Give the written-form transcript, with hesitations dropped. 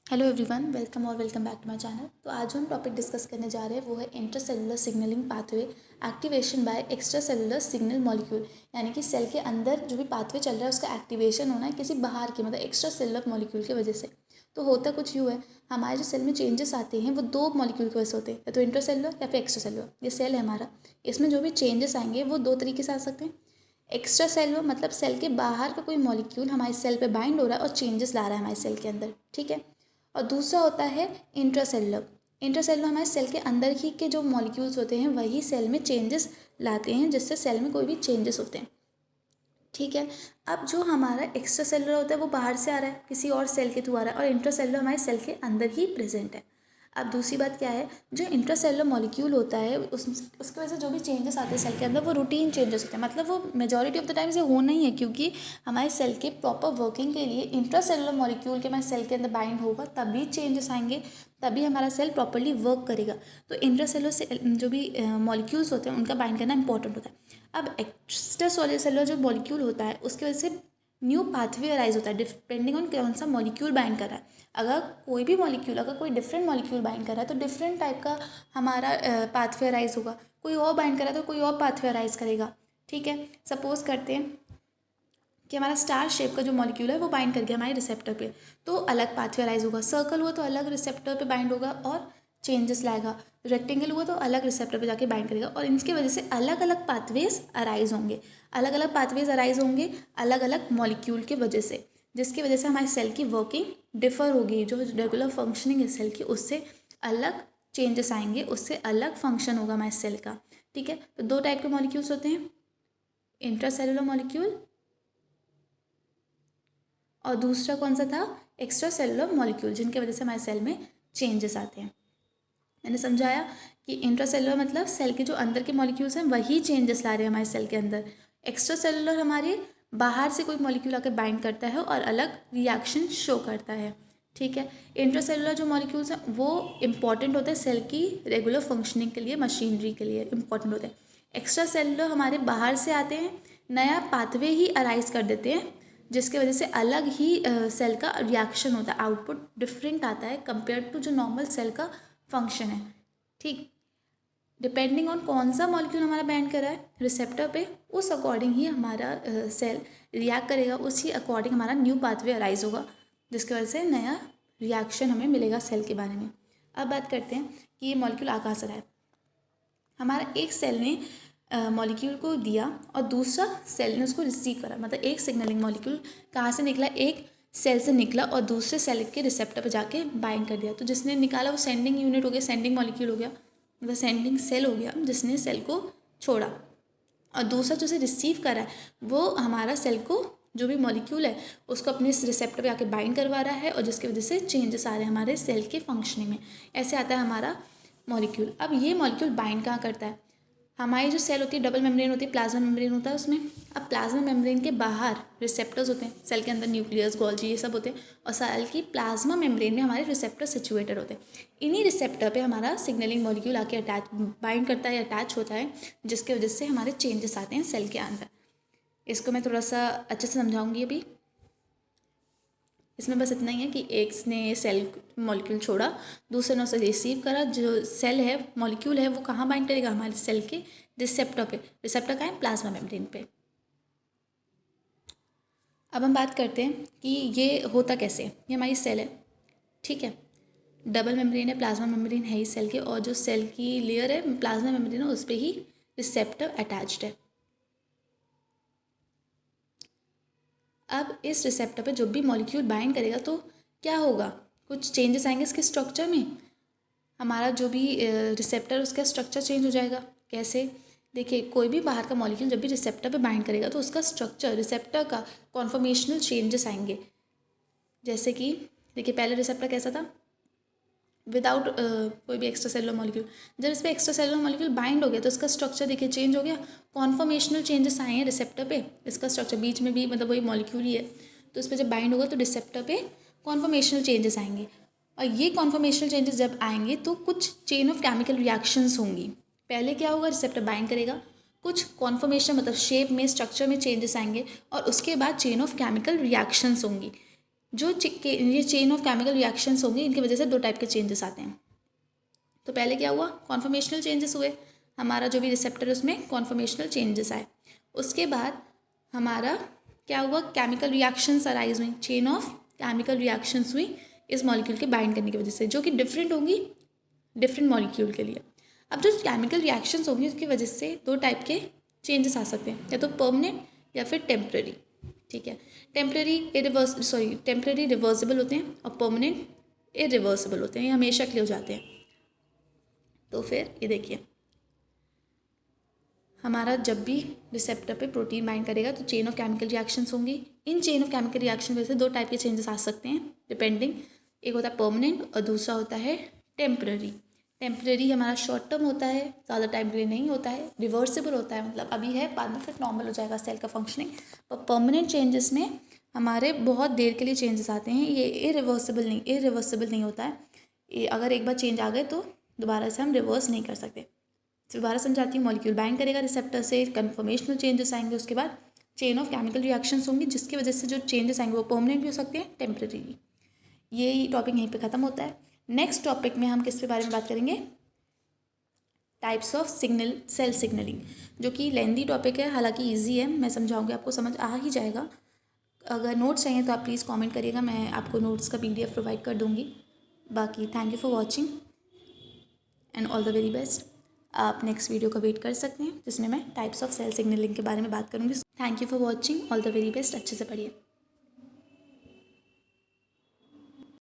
Hello everyone, welcome और welcome back to my channel. तो आज जो हम टॉपिक डिस्कस करने जा रहे हैं वो है intracellular signalling pathway activation bye extracellular signal molecule. यानी कि सेल के अंदर जो भी पाथवे चल रहा है उसका एक्टिवेशन होना है किसी बाहर के मतलब एक्स्ट्रा सेलुलर मॉलिक्यूल की वजह से। तो होता कुछ यूँ है, हमारे जो सेल में चेंजेस आते हैं वो दो मॉलिक्यूल की वजह से होते हैं, या तो इंट्रासेलुलर या फिर एक्स्ट्रा सेलुलर। ये सेल है हमारा, इसमें जो भी चेंजेस आएंगे वो दो तरीके से आ सकते हैं। एक्स्ट्रा सेलुलर मतलब सेल के बाहर का कोई मॉलिक्यूल हमारे सेल पे बाइंड हो रहा है और चेंजेस ला रहा है हमारे सेल के अंदर, ठीक है। और दूसरा होता है इंट्रासेलुलर। इंट्रासेलुलर हमारे सेल के अंदर ही के जो मॉलिक्यूल्स होते हैं वही सेल में चेंजेस लाते हैं, जिससे सेल में कोई भी चेंजेस होते हैं, ठीक है। अब जो हमारा एक्स्ट्रा सेलुलर होता है वो बाहर से आ रहा है, किसी और सेल के थ्रू आ रहा है, और इंट्रासेलुलर हमारे सेल के अंदर ही प्रेजेंट है। अब दूसरी बात क्या है, जो इंट्रासेलुलर मॉलिक्यूल होता है उसकी वजह से जो भी चेंजेस आते हैं सेल के अंदर वो रूटीन चेंजेस होते हैं। मतलब वो मेजॉरिटी ऑफ द टाइम से होना ही है, क्योंकि हमारे सेल के प्रॉपर वर्किंग के लिए इंट्रासेलुलर मॉलिक्यूल के हमारे सेल के अंदर बाइंड होगा, तभी चेंजेस आएंगे, तभी हमारा सेल प्रॉपरली वर्क करेगा। तो इंट्रासेलुलर से जो भी मॉलिक्यूल्स होते हैं उनका बाइंड करना इंपॉर्टेंट होता है। अब एक्स्ट्रा सेलुलर जो मॉलिक्यूल होता है उसकी वजह से न्यू पाथवे अराइज होता है, डिपेंडिंग ऑन कौन सा मॉलिक्यूल बाइंड कर रहा है। अगर कोई भी मॉलिक्यूल, अगर कोई डिफरेंट मॉलिक्यूल बाइंड कर रहा है तो डिफरेंट टाइप का हमारा पाथवे अराइज होगा। कोई और बाइंड कर रहा है तो कोई और पाथवे अराइज करेगा, ठीक है। सपोज करते हैं कि हमारा स्टार शेप का जो मॉलिक्यूल है वो बाइंड कर गया हमारे रिसेप्टर पे, तो अलग पाथवे अराइज होगा। सर्कल हुआ तो अलग रिसेप्टर पे बाइंड होगा और चेंजेस लाएगा। रेक्टेंगल हुआ तो अलग रिसेप्टर पे जाके बाइंड करेगा, और इनकी वजह से अलग अलग पाथवेज अराइज होंगे। अलग अलग पाथवेज अराइज होंगे अलग अलग मॉलिक्यूल की वजह से, जिसकी वजह से हमारी सेल की वर्किंग डिफर होगी। जो रेगुलर फंक्शनिंग है सेल की उससे अलग चेंजेस आएंगे, उससे अलग फंक्शन होगा हमारे सेल का, ठीक है। तो दो टाइप के मॉलिक्यूल्स होते हैं, इंट्रासेलुलर मॉलिक्यूल और दूसरा कौन सा था, एक्स्ट्रा सेलुलर मॉलिक्यूल, जिनकी वजह से हमारे सेल में चेंजेस आते हैं। मैंने समझाया कि इंट्रा सेलुलर मतलब सेल के जो अंदर के मॉलिक्यूल्स हैं वही चेंजेस ला रहे हैं हमारे सेल के अंदर। एक्स्ट्रा सेलुलर हमारे बाहर से कोई मॉलिक्यूल आकर बाइंड करता है और अलग रिएक्शन शो करता है, ठीक है। इंट्रा सेलुलर जो मॉलिक्यूल्स हैं वो इंपॉर्टेंट होते हैं सेल की रेगुलर फंक्शनिंग के लिए, मशीनरी के लिए इंपॉर्टेंट होते हैं। एक्स्ट्रा सेलुलर हमारे बाहर से आते हैं, नया पाथवे ही अराइज कर देते हैं, जिसकी वजह से अलग ही सेल का रिएक्शन होता है, आउटपुट डिफरेंट आता है कंपेयर टू जो नॉर्मल सेल का फंक्शन है, ठीक। डिपेंडिंग ऑन कौन सा मॉलिक्यूल हमारा बाइंड कर रहा है रिसेप्टर पे, उस अकॉर्डिंग ही हमारा सेल रिएक्ट करेगा, उसी अकॉर्डिंग हमारा न्यू पाथवे अराइज होगा, जिसकी वजह से नया रिएक्शन हमें मिलेगा सेल के बारे में। अब बात करते हैं कि ये मॉलिक्यूल आ कहाँ से रहा है। हमारा एक सेल ने मॉलिक्यूल को दिया और दूसरा सेल ने उसको रिसीव करा, मतलब एक सिग्नलिंग मॉलिक्यूल कहाँ से निकला, एक सेल से निकला और दूसरे सेल के रिसेप्टर पर जाके बाइंड कर दिया। तो जिसने निकाला वो सेंडिंग यूनिट हो गया, सेंडिंग मॉलिक्यूल हो गया, मतलब सेंडिंग सेल हो गया जिसने सेल को छोड़ा। और दूसरा जो उसे रिसीव करा है वो हमारा सेल को, जो भी मॉलिक्यूल है उसको अपने रिसेप्टर पे आके बाइंड करवा रहा है, और जिसकी वजह से चेंजेस आ रहे हैं हमारे सेल के फंक्शनिंग में। ऐसे आता है हमारा मॉलिक्यूल। अब ये मॉलिक्यूल बाइंड कहाँ करता है, हमारी जो सेल होती है डबल मेम्ब्रेन होती है, प्लाज्मा मेम्ब्रेन होता है उसमें। अब प्लाज्मा मेम्ब्रेन के बाहर रिसेप्टर्स होते हैं, सेल के अंदर न्यूक्लियस, गोल्जी ये सब होते हैं, और सेल की प्लाज्मा मेम्ब्रेन में हमारे रिसेप्टर सिचुएटेड होते हैं। इन्हीं रिसेप्टर पे हमारा सिग्नलिंग मॉलिक्यूल आके अटैच बाइंड करता है, अटैच होता है, जिसकी वजह से हमारे चेंजेस आते हैं सेल के अंदर। इसको मैं थोड़ा सा अच्छे से समझाऊंगी अभी। इसमें बस इतना ही है कि एक ने सेल मॉलिक्यूल छोड़ा, दूसरे ने उसे रिसीव करा। जो सेल है मॉलिक्यूल है वो कहाँ बाइंड करेगा, हमारे सेल के रिसेप्टर पे। रिसेप्टर कहाँ है, प्लाज्मा मेम्ब्रेन पे। अब हम बात करते हैं कि ये होता कैसे। ये हमारी सेल है, ठीक है, डबल मेम्ब्रेन है, प्लाज्मा मेम्ब्रेन है ही सेल के, और जो सेल की लेयर है प्लाज्मा मेम्ब्रेन है उस पर ही रिसेप्टर अटैच्ड है। अब इस रिसेप्टर पे जब भी मॉलिक्यूल बाइंड करेगा तो क्या होगा, कुछ चेंजेस आएंगे इसके स्ट्रक्चर में। हमारा जो भी रिसेप्टर उसका स्ट्रक्चर चेंज हो जाएगा। कैसे, देखिए कोई भी बाहर का मॉलिक्यूल जब भी रिसेप्टर पे बाइंड करेगा तो उसका स्ट्रक्चर, रिसेप्टर का कॉन्फॉर्मेशनल चेंजेस आएंगे। जैसे कि देखिए पहले रिसेप्टर कैसा था, विदाउट कोई भी एक्स्ट्रा सेलुलर मॉलिक्यूल। जब इस पर एक्स्ट्रा सेलुलर मॉलिक्यूल बाइंड हो गया तो इसका स्ट्रक्चर देखिए चेंज हो गया, कॉन्फॉर्मेशनल चेंजेस आए हैं रिसेप्टर पे। इसका स्ट्रक्चर बीच में भी मतलब वही मॉलिक्यूल ही है, तो इस पर जब बाइंड होगा तो रिसेप्टर पे कॉन्फॉर्मेशनल चेंजेस आएंगे। और ये कॉन्फॉर्मेशनल चेंजेस जब आएंगे तो कुछ चेन ऑफ केमिकल रिएक्शंस होंगी। पहले क्या होगा, रिसेप्टर बाइंड करेगा, कुछ कॉन्फॉर्मेशन मतलब शेप में, स्ट्रक्चर में चेंजेस आएंगे, और उसके बाद चेन ऑफ केमिकल रिएक्शंस होंगी। जो ये चेन ऑफ केमिकल रिएक्शंस होंगे, इनकी वजह से दो टाइप के चेंजेस आते हैं। तो पहले क्या हुआ, कॉन्फर्मेशनल चेंजेस हुए, हमारा जो भी रिसेप्टर है उसमें कॉन्फर्मेशनल चेंजेस आए। उसके बाद हमारा क्या हुआ, केमिकल रिएक्शंस अराइज हुई, चेन ऑफ केमिकल रिएक्शंस हुई इस मॉलिक्यूल के बाइंड करने की वजह से, जो कि डिफरेंट होंगी डिफरेंट मॉलिक्यूल के लिए। अब जो केमिकल रिएक्शंस होंगी उसकी वजह से दो टाइप के चेंजेस आ सकते हैं, या तो परमानेंट या फिर टेम्पररी। ठीक है, टेम्पररी रिवर्सिबल होते हैं और परमानेंट इरिवर्सिबल होते हैं, ये हमेशा के लिए हो जाते हैं। तो फिर ये देखिए, हमारा जब भी रिसेप्टर पे प्रोटीन बाइंड करेगा तो चेन ऑफ केमिकल रिएक्शंस होंगी। In chain of chemical reaction वजह से दो टाइप के चेंजेस आ सकते हैं डिपेंडिंग, एक होता है परमानेंट और दूसरा होता है टेम्पररी। टेम्पररी हमारा शॉर्ट टर्म होता है, ज़्यादा टाइम के लिए नहीं होता है, रिवर्सिबल होता है, मतलब अभी है बाद में फिर नॉर्मल हो जाएगा सेल का फंक्शनिंग। पर परमानेंट चेंजेस में हमारे बहुत देर के लिए चेंजेस आते हैं, ये इरिवर्सिबल नहीं होता है। ये अगर एक बार चेंज आ गए तो दोबारा से हम रिवर्स नहीं कर सकते। दोबारा समझाती हूँ, मॉलिक्यूल बाइंड करेगा रिसेप्टर से, कन्फर्मेशनल चेंजेस आएंगे, उसके बाद चेन ऑफ केमिकल रिएक्शंस होंगी जिसकी वजह से जो चेंजेस आएंगे वो परमानेंट भी हो सकते हैं, टेम्पररी भी। ये टॉपिक यहीं पे ख़त्म होता है। नेक्स्ट टॉपिक में हम किस के बारे में बात करेंगे, टाइप्स ऑफ सेल सिग्नलिंग, जो कि लेंदी टॉपिक है, हालांकि ईजी है, मैं समझाऊंगी, आपको समझ आ ही जाएगा। अगर नोट्स चाहिए तो आप प्लीज़ कमेंट करिएगा, मैं आपको नोट्स का PDF प्रोवाइड कर दूँगी। बाकी thank you for watching and all the very best. आप नेक्स्ट वीडियो का वेट कर सकते हैं जिसमें मैं टाइप्स ऑफ सेल सिग्नलिंग के बारे में बात करूँगी। Thank you for watching, all the very best, अच्छे से पढ़िए।